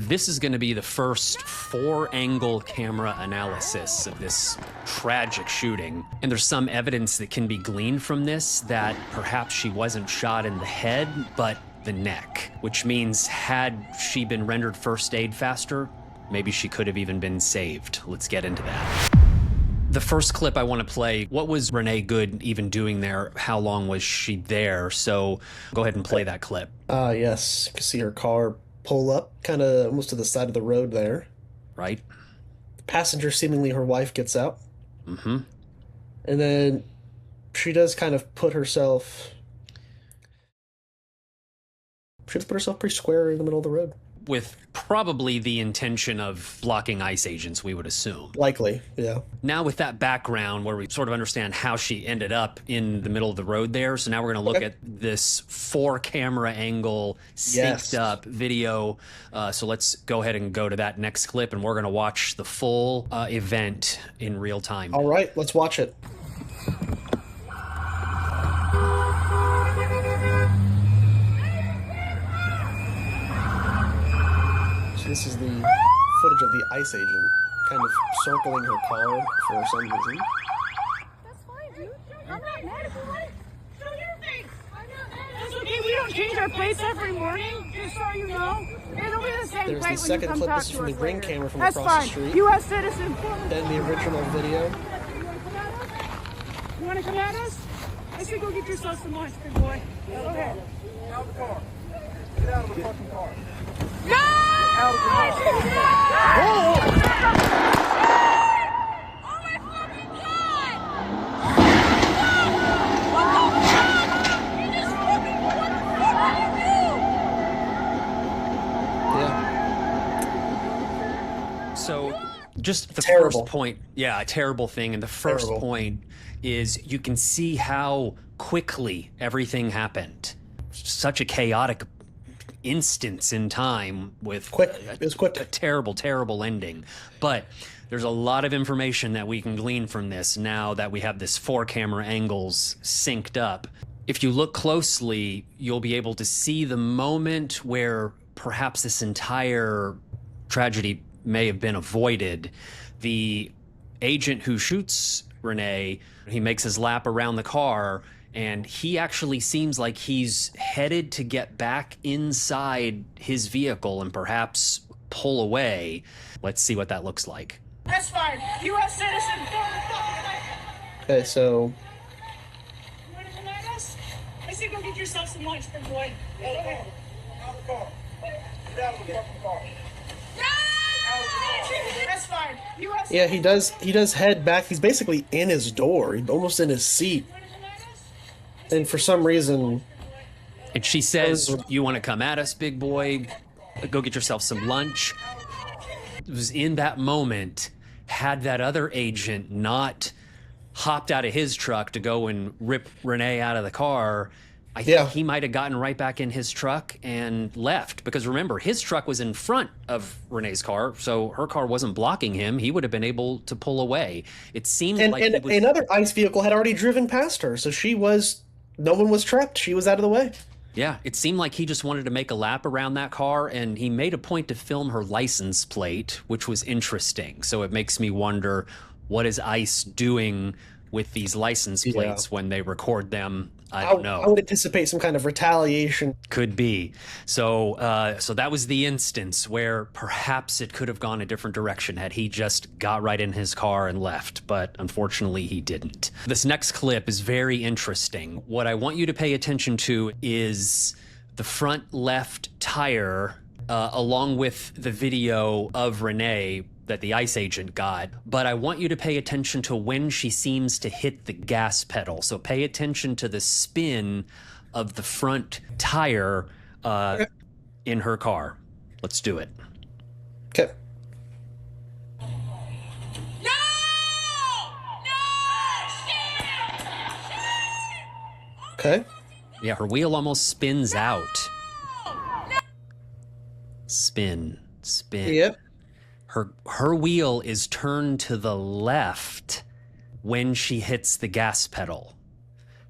This is going to be the first 4-angle camera analysis of this tragic shooting. And there's some evidence that can be gleaned from this that perhaps she wasn't shot in the head, but the neck, which means had she been rendered first aid faster, maybe she could have even been saved. Let's get into that. The first clip I want to play, what was Renee Good even doing there? How long was she there? So go ahead and play that clip. Yes, you can see her car pull up kind of almost to the side of the road there. Right. The passenger, seemingly her wife, gets out. Mm-hmm. And then she does kind of put herself... She does put herself pretty square in the middle of the road. With probably the intention of blocking ICE agents, we would assume. Likely, yeah. Now with that background where we sort of understand how she ended up in the middle of the road there, so now we're going to look at this 4-camera angle, synced up video. So let's go ahead and go to that next clip, and we're going to watch the full event in real time. All right, let's watch it. This is the footage of the ICE agent kind of circling her car for some reason. That's fine, dude. I'm not mad if you want it. Show your face. I'm not mad. That's okay. We don't change our plates every morning, just so you know. It'll be the same There's plate the when you second come clip. talk This is to from the us ring later. camera from That's across fine. the street. U.S. citizen. Then the original video. You want to come at us? I said go get yourself some lunch, big boy. Okay. Get out of the car. Get out of the fucking car. No! Out of the car. Oh my fucking God! What the fuck? You just fucking, what the fuck did you do? Yeah. So just the Terrible. first point, a terrible thing. And the first point is you can see how quickly everything happened. Such a chaotic instance in time with It was quick. a terrible, terrible ending. But there's a lot of information that we can glean from this now that we have this 4-camera angles synced up. If you look closely, you'll be able to see the moment where perhaps this entire tragedy may have been avoided. The agent who shoots Renee, he makes his lap around the car, and he actually seems like he's headed to get back inside his vehicle and perhaps pull away. Let's see what that looks like. That's fine. U.S. citizen. Okay, so... You want to come at us? I said go get yourself some lunch, big boy. Okay. Out of the car. Get out of the fucking car. That's fine. U.S. Yeah, he does head back. He's basically in his door. He's almost in his seat. And for some reason... And she says, you want to come at us, big boy? Go get yourself some lunch. It was in that moment, had that other agent not hopped out of his truck to go and rip Renee out of the car, I think he might have gotten right back in his truck and left. Because remember, his truck was in front of Renee's car, so her car wasn't blocking him. He would have been able to pull away. It seemed like he was... another ICE vehicle had already driven past her, so she was... No one was trapped. She was out of the way. Yeah, it seemed like he just wanted to make a lap around that car, and he made a point to film her license plate, which was interesting. So it makes me wonder, what is ICE doing with these license plates when they record them? I don't know. I would anticipate some kind of retaliation. Could be. So so that was the instance where perhaps it could have gone a different direction had he just got right in his car and left, but unfortunately he didn't. This next clip is very interesting. What I want you to pay attention to is the front left tire along with the video of Renee that the ICE agent got, but I want you to pay attention to when she seems to hit the gas pedal. So pay attention to the spin of the front tire in her car. Let's do it. Okay. No! Okay. Yeah, her wheel almost spins out. Spin. Yep. Her wheel is turned to the left when she hits the gas pedal.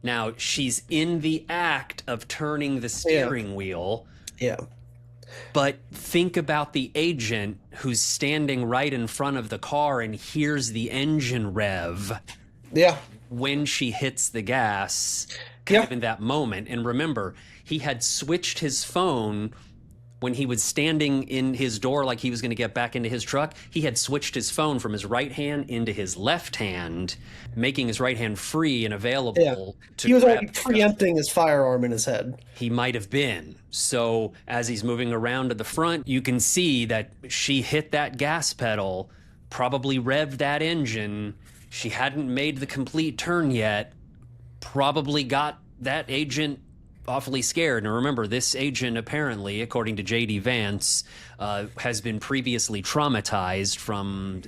Now, she's in the act of turning the steering wheel. Yeah. But think about the agent who's standing right in front of the car and hears the engine rev Yeah. when she hits the gas, kind of in that moment. And remember, he had switched his phone when he was standing in his door like he was going to get back into his truck. He had switched his phone from his right hand into his left hand, making his right hand free and available to He was grab already preempting his firearm in his head. He might have been. So as he's moving around to the front, you can see that she hit that gas pedal, probably revved that engine. She hadn't made the complete turn yet, probably got that agent awfully scared. And remember, this agent apparently, according to J.D. Vance, has been previously traumatized from,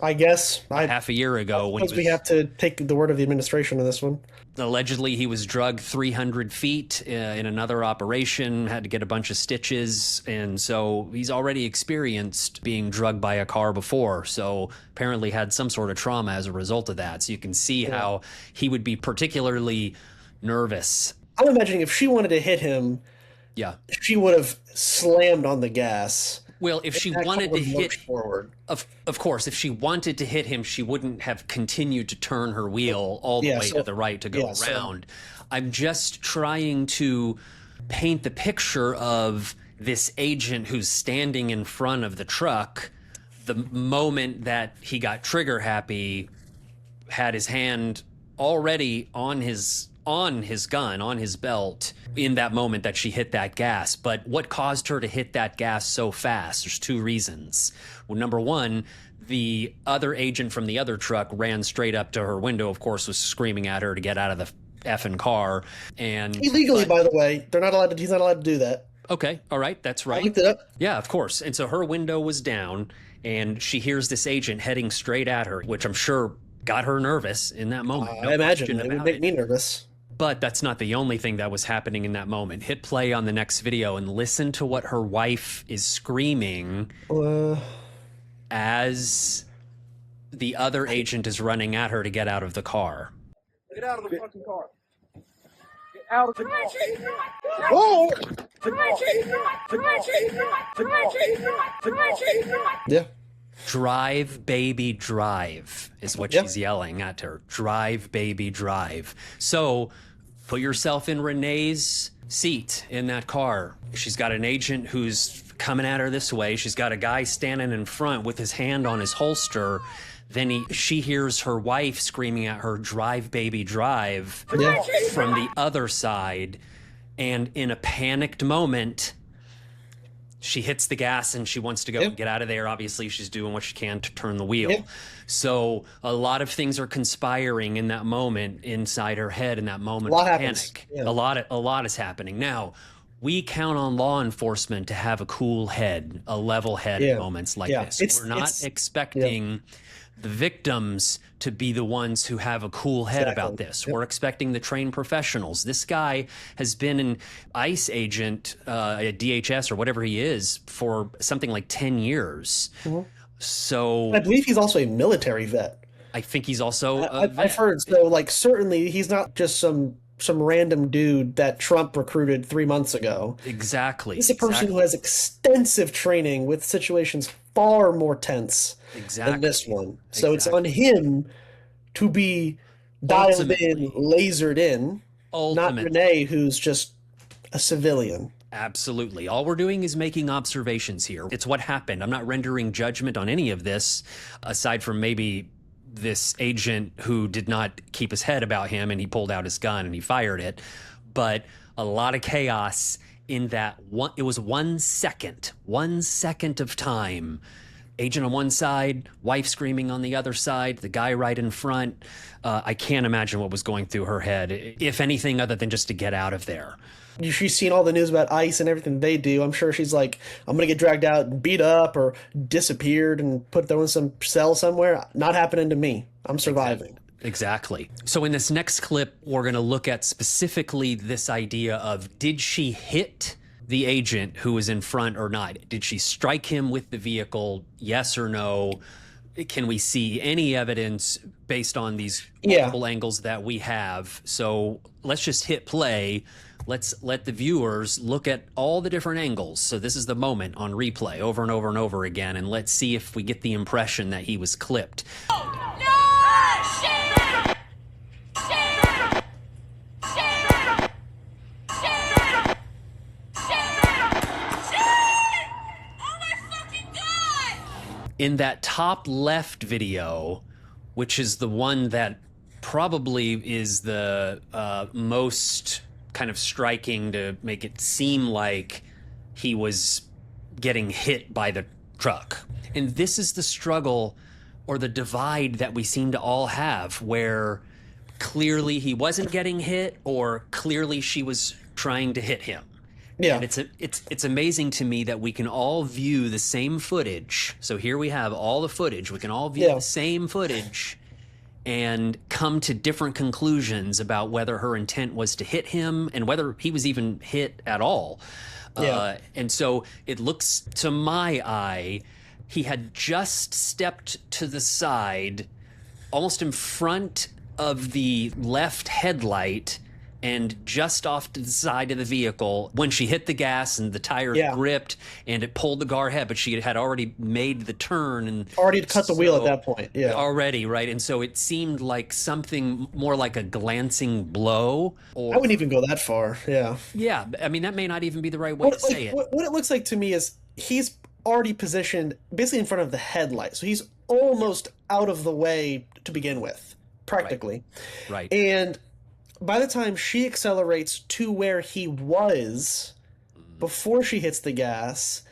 I guess. half a year ago. When we have to take the word of the administration on this one. Allegedly, he was drugged 300 feet in another operation, had to get a bunch of stitches, and so he's already experienced being drugged by a car before, so apparently had some sort of trauma as a result of that. So you can see how he would be particularly nervous. I'm imagining if she wanted to hit him, she would have slammed on the gas. Well, if she wanted to hit forward, of course, if she wanted to hit him, she wouldn't have continued to turn her wheel all the way to the right to go around. I'm just trying to paint the picture of this agent who's standing in front of the truck. The moment that he got trigger happy, had his hand already on his gun, on his belt, in that moment that she hit that gas. But what caused her to hit that gas so fast? There's two reasons. Well, number one, the other agent from the other truck ran straight up to her window, of course, was screaming at her to get out of the effing car. And illegally, by the way, they're not allowed to. He's not allowed to do that. Okay, all right, that's right. I looked it up. Yeah, of course. And so her window was down, and she hears this agent heading straight at her, which I'm sure got her nervous in that moment. I imagine it would make me nervous. But that's not the only thing that was happening in that moment. Hit play on the next video and listen to what her wife is screaming as the other agent is running at her to get out of the car. Get out of the fucking car. Get out of the car. Oh! Yeah. Drive, baby, drive is what she's yelling at her. Drive, baby, drive. So put yourself in Renee's seat in that car. She's got an agent who's coming at her this way. She's got a guy standing in front with his hand on his holster. Then she hears her wife screaming at her, drive, baby, drive, from the other side. And in a panicked moment, she hits the gas and she wants to go and get out of there. Obviously, she's doing what she can to turn the wheel. So a lot of things are conspiring in that moment inside her head, in that moment of panic. A lot is happening. Now, we count on law enforcement to have a cool head, a level head in moments like this. We're not expecting the victims to be the ones who have a cool head about this. We're expecting the trained professionals. This guy has been an ICE agent, a DHS or whatever he is, for something like 10 years. So I believe he's also a military vet. I think he's also I've heard. So, like, certainly he's not just some random dude that Trump recruited 3 months ago. Exactly. He's a person who has extensive training with situations far more tense than this one. So it's on him to be dialed in, lasered in, not Renee, who's just a civilian. Absolutely. All we're doing is making observations here. It's what happened. I'm not rendering judgment on any of this, aside from maybe this agent who did not keep his head about him and he pulled out his gun and he fired it. But a lot of chaos in that one. It was 1 second of time. Agent on one side, wife screaming on the other side, the guy right in front. I can't imagine what was going through her head, if anything other than just to get out of there. She's seen all the news about ICE and everything they do. I'm sure she's like, I'm going to get dragged out and beat up or disappeared and put thrown in some cell somewhere. Not happening to me. I'm surviving. Exactly. So in this next clip, we're going to look at specifically this idea of, did she hit the agent who was in front or not? Did she strike him with the vehicle? Yes or no? Can we see any evidence based on these multiple angles that we have? So let's just hit play let's let the viewers look at all the different angles. So this is the moment on replay over and over and over again, and let's see if we get the impression that he was clipped. In that top left video, which is the one that probably is the most kind of striking to make it seem like he was getting hit by the truck. And this is the struggle or the divide that we seem to all have, where clearly he wasn't getting hit or clearly she was trying to hit him. Yeah. And it's amazing to me that we can all view the same footage. So here we have all the footage. We can all view the same footage and come to different conclusions about whether her intent was to hit him and whether he was even hit at all. And so it looks, to my eye, he had just stepped to the side, almost in front of the left headlight, and just off to the side of the vehicle when she hit the gas and the tire gripped and it pulled the car ahead, but she had already made the turn and already cut the wheel at that point. Yeah. Already, right? And so it seemed like something more like a glancing blow. Or, I wouldn't even go that far. Yeah. Yeah. I mean, that may not even be the right way to say it. What it looks like to me is he's already positioned basically in front of the headlight. So he's almost out of the way to begin with, practically. Right. And by the time she accelerates to where he was before she hits the gas,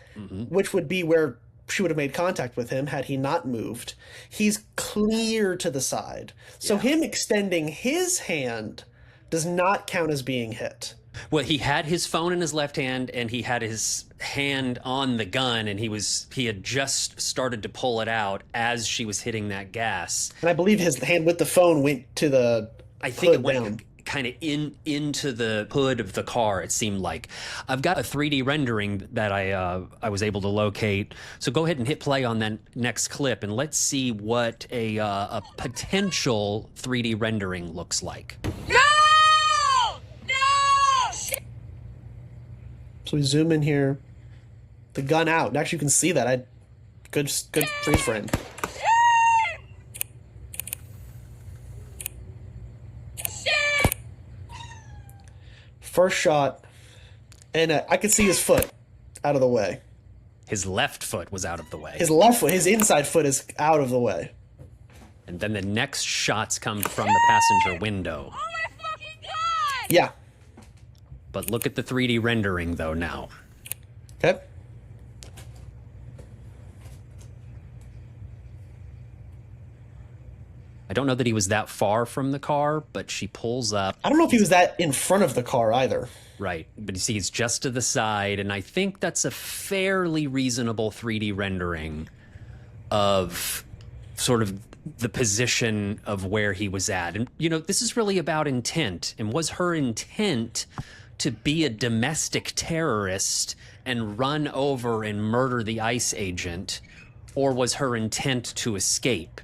which would be where she would have made contact with him had he not moved, he's clear to the side. So him extending his hand does not count as being hit. Well, he had his phone in his left hand and he had his hand on the gun, and he had just started to pull it out as she was hitting that gas. And I believe his hand with the phone went to the it went kind of into the hood of the car, it seemed like. I've got a 3D rendering that I was able to locate. So go ahead and hit play on that next clip, and let's see what a potential 3D rendering looks like. No! No! So we zoom in here, the gun out. And actually, you can see that. Good freeze frame. First shot, and I could see his foot out of the way. His left foot was out of the way. His left foot, his inside foot is out of the way. And then the next shots come from the passenger window. Oh my fucking god! Yeah. But look at the 3D rendering, though, now. Okay. I don't know that he was that far from the car, but she pulls up. I don't know if he was that in front of the car either. Right. But you see, he's just to the side, and I think that's a fairly reasonable 3D rendering of sort of the position of where he was at. And, you know, this is really about intent. And was her intent to be a domestic terrorist and run over and murder the ICE agent, or was her intent to escape?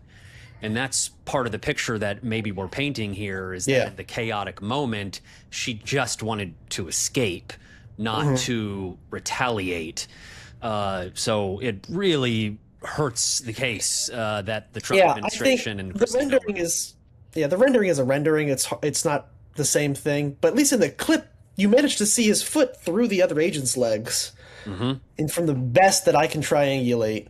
And that's part of the picture that maybe we're painting here, is that at the chaotic moment, she just wanted to escape, not to retaliate. So it really hurts the case that the Trump administration and the rendering is the rendering is a rendering. It's not the same thing, but at least in the clip, you managed to see his foot through the other agent's legs, and from the best that I can triangulate,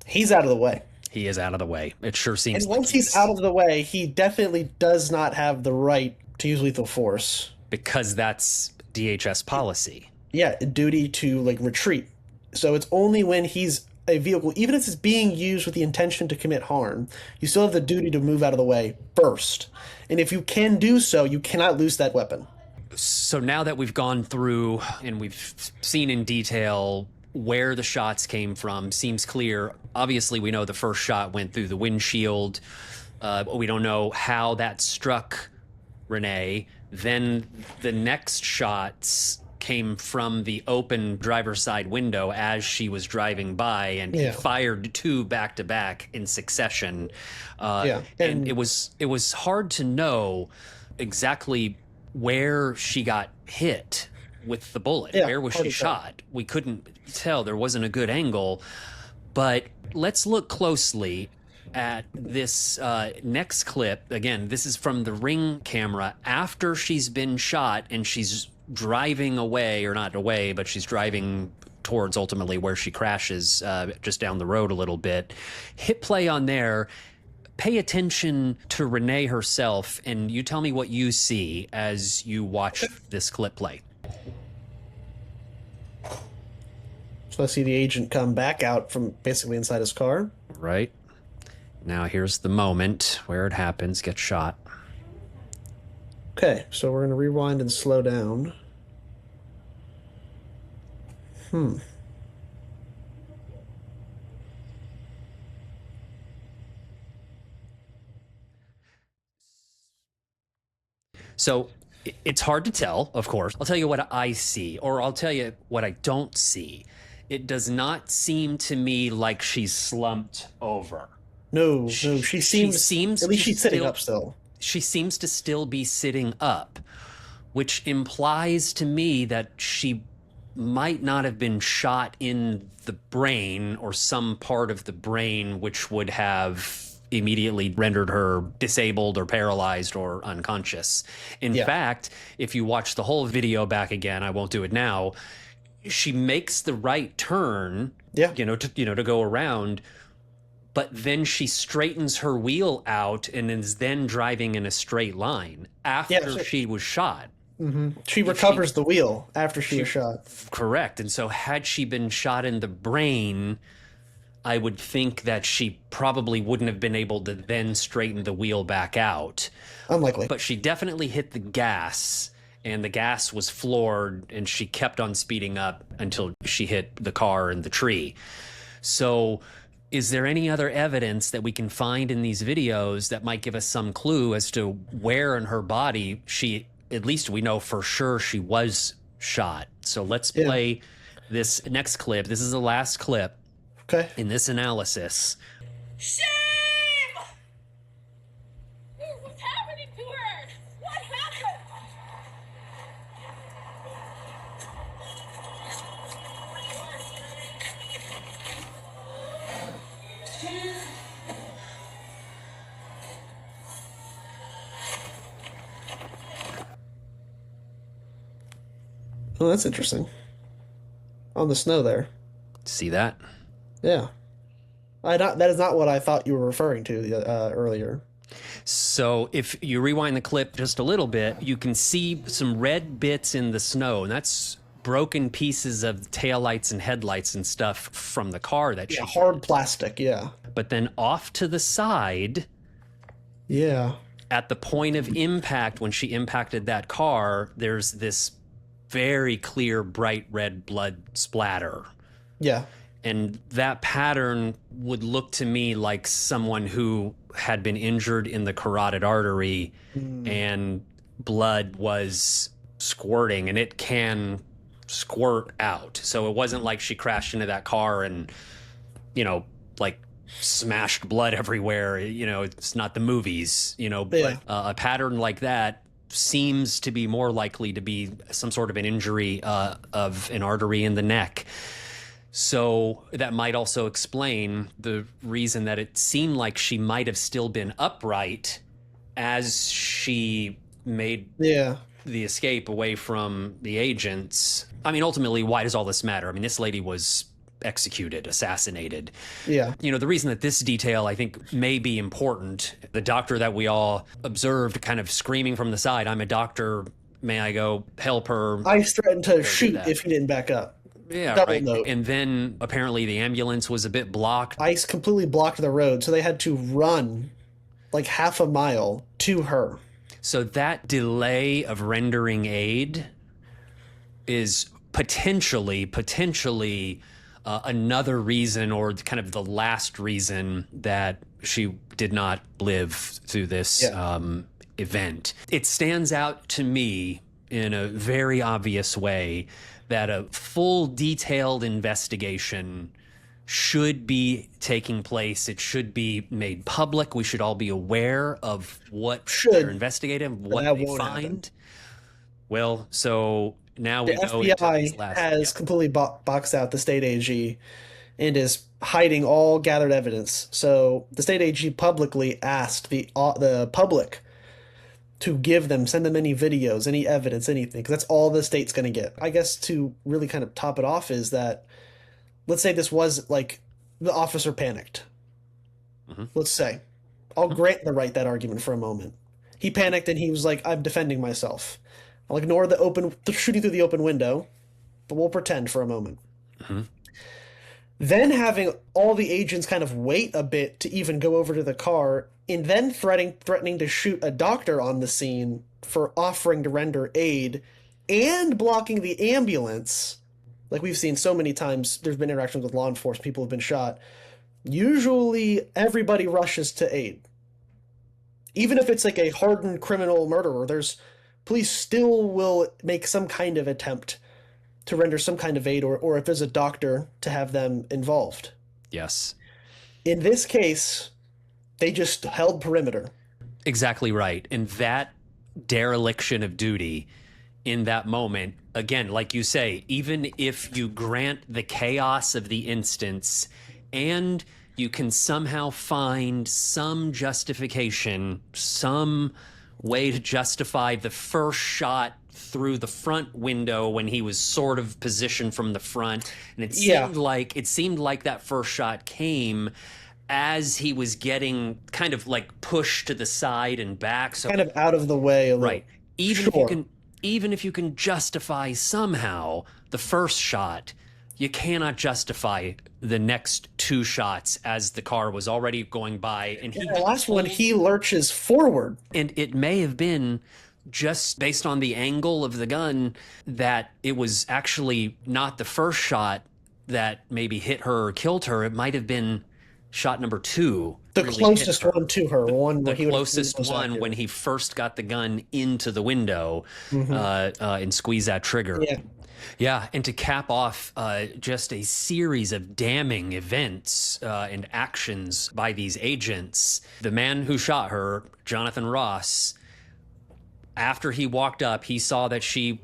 he's out of the way. He is out of the way. It sure seems. And once he's out of the way, he definitely does not have the right to use lethal force. Because that's DHS policy. Yeah, duty to retreat. So it's only when he's a vehicle, even if it's being used with the intention to commit harm, you still have the duty to move out of the way first. And if you can do so, you cannot lose that weapon. So now that we've gone through and we've seen in detail where the shots came from, seems clear. Obviously, we know the first shot went through the windshield. We don't know how that struck Renee. Then the next shots came from the open driver's side window as she was driving by, and he fired two back to back in succession. And it was hard to know exactly where she got hit with the bullet. Yeah, where was she shot? We couldn't tell. There wasn't a good angle. But let's look closely at this next clip. Again, this is from the Ring camera after she's been shot and she's driving away, or not away, but she's driving towards ultimately where she crashes, just down the road a little bit. Hit play on there. Pay attention to Renee herself, and you tell me what you see as you watch this clip play. So I see the agent come back out from basically inside his car. Right. Now here's the moment where it happens, gets shot. Okay, so we're going to rewind and slow down. So it's hard to tell, of course. I'll tell you what I see, or I'll tell you what I don't see. It does not seem to me like she's slumped over. No, she seems at least she's sitting up still. She seems to still be sitting up, which implies to me that she might not have been shot in the brain or some part of the brain, which would have immediately rendered her disabled or paralyzed or unconscious. In fact, if you watch the whole video back again, I won't do it now, she makes the right turn, to go around, but then she straightens her wheel out and is then driving in a straight line after she was shot. Mm-hmm. She recovers the wheel after she was shot. Correct. And so had she been shot in the brain, I would think that she probably wouldn't have been able to then straighten the wheel back out. Unlikely. But she definitely hit the gas, and the gas was floored, and she kept on speeding up until she hit the car and the tree. So is there any other evidence that we can find in these videos that might give us some clue as to where in her body she, at least we know for sure she was shot? So let's play this next clip. This is the last clip. Okay. In this analysis. Shame! What's happening to her? What happened? Oh, that's interesting. On the snow there. See that? Yeah. That is not what I thought you were referring to earlier. So if you rewind the clip just a little bit, you can see some red bits in the snow, and that's broken pieces of taillights and headlights and stuff from the car that she hard hit. Plastic, yeah. But then off to the side, at the point of impact, when she impacted that car, there's this very clear bright red blood splatter. Yeah. And that pattern would look to me like someone who had been injured in the carotid artery and blood was squirting, and it can squirt out. So it wasn't like she crashed into that car and, like smashed blood everywhere. It's not the movies, but a pattern like that seems to be more likely to be some sort of an injury of an artery in the neck. So that might also explain the reason that it seemed like she might have still been upright as she made the escape away from the agents. I mean, ultimately, why does all this matter? I mean, this lady was executed, assassinated. Yeah. The reason that this detail, I think, may be important, the doctor that we all observed kind of screaming from the side, "I'm a doctor, may I go help her?" I threatened to shoot if he didn't back up. Yeah, Double right. note. And then apparently the ambulance was a bit blocked. Ice completely blocked the road, so they had to run like half a mile to her. So that delay of rendering aid is potentially another reason, or kind of the last reason, that she did not live through this event. It stands out to me in a very obvious way that a full detailed investigation should be taking place. It should be made public. We should all be aware of what they're investigating, what they find. Well, so now The we go into FBI this last. has completely boxed out the state AG and is hiding all gathered evidence. So the state AG publicly asked the public to send them any videos, any evidence, anything, because that's all the state's going to get. I guess to really kind of top it off is that, let's say this was like the officer panicked. Let's say, I'll grant that argument for a moment. He panicked and he was like, "I'm defending myself." I'll ignore the shooting through the open window, but we'll pretend for a moment. Then having all the agents kind of wait a bit to even go over to the car, and then threatening to shoot a doctor on the scene for offering to render aid, and blocking the ambulance. Like we've seen so many times, there's been interactions with law enforcement, people have been shot. Usually everybody rushes to aid. Even if it's like a hardened criminal murderer, police still will make some kind of attempt to render some kind of aid, or if there's a doctor, to have them involved. Yes. In this case, they just held perimeter. Exactly right. And that dereliction of duty in that moment, again, like you say, even if you grant the chaos of the instance and you can somehow find some justification, some way to justify the first shot through the front window when he was sort of positioned from the front, and it seemed like that first shot came as he was getting kind of like pushed to the side and back, so kind of out of the way a little. Right. Even if you can justify somehow the first shot, you cannot justify the next two shots as the car was already going by. And the last one, he lurches forward. And it may have been just based on the angle of the gun that it was actually not the first shot that maybe hit her or killed her. It might have been shot number two. The really closest one to her. The closest one when he first got the gun into the window and squeezed that trigger. Yeah. Yeah, and to cap off just a series of damning events and actions by these agents, the man who shot her, Jonathan Ross, after he walked up, he saw that she,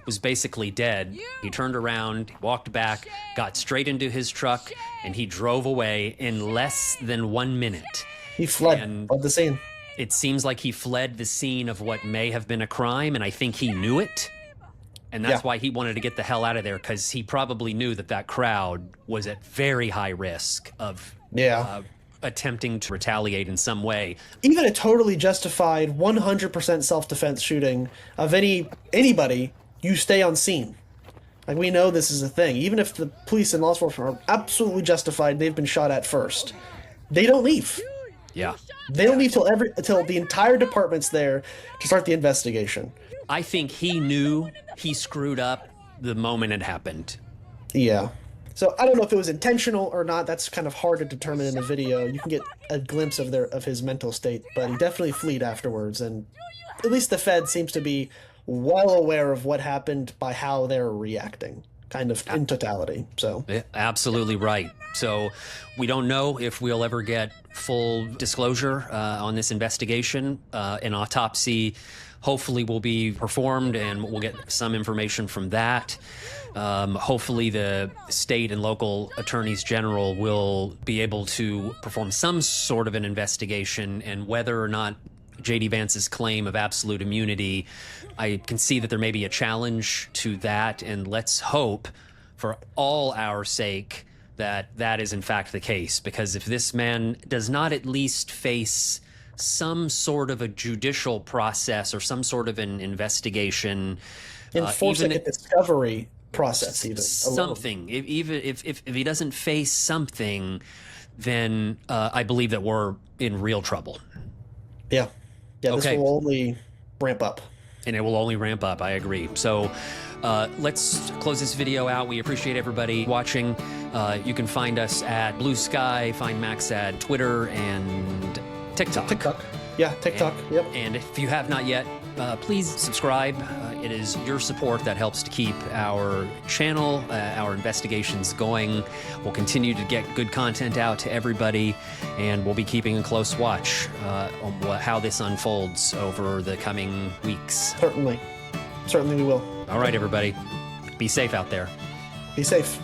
was basically dead. He turned around, walked back, got straight into his truck, and he drove away in less than 1 minute. He fled the scene. It seems like he fled the scene of what may have been a crime, and I think he knew it. And that's why he wanted to get the hell out of there, because he probably knew that crowd was at very high risk of attempting to retaliate in some way. Even a totally justified 100% self-defense shooting of anybody, you stay on scene. Like, we know this is a thing. Even if the police and law enforcement are absolutely justified, they've been shot at first, they don't leave. Yeah. They don't leave till the entire department's there to start the investigation. I think he knew he screwed up the moment it happened. Yeah. So I don't know if it was intentional or not. That's kind of hard to determine in the video. You can get a glimpse of his mental state, but he definitely fled afterwards. And at least the Fed seems to be well aware of what happened by how they're reacting, kind of in totality. So yeah, absolutely right. So we don't know if we'll ever get full disclosure on this investigation. An autopsy hopefully will be performed, and we'll get some information from that. Hopefully the state and local attorneys general will be able to perform some sort of an investigation, and whether or not J.D. Vance's claim of absolute immunity, I can see that there may be a challenge to that, and let's hope for all our sake that that is in fact the case, because if this man does not at least face some sort of a judicial process or some sort of an investigation, enforcing a discovery process, even something. Even if he doesn't face something, then I believe that we're in real trouble. Yeah. This will only ramp up. And it will only ramp up. I agree. So let's close this video out. We appreciate everybody watching. You can find us at Blue Sky. Find Max at Twitter and TikTok. Yeah, TikTok. Yep. And if you have not yet, please subscribe. It is your support that helps to keep our channel, our investigations going. We'll continue to get good content out to everybody, and we'll be keeping a close watch on how this unfolds over the coming weeks. Certainly. Certainly we will. All right, everybody. Be safe out there. Be safe.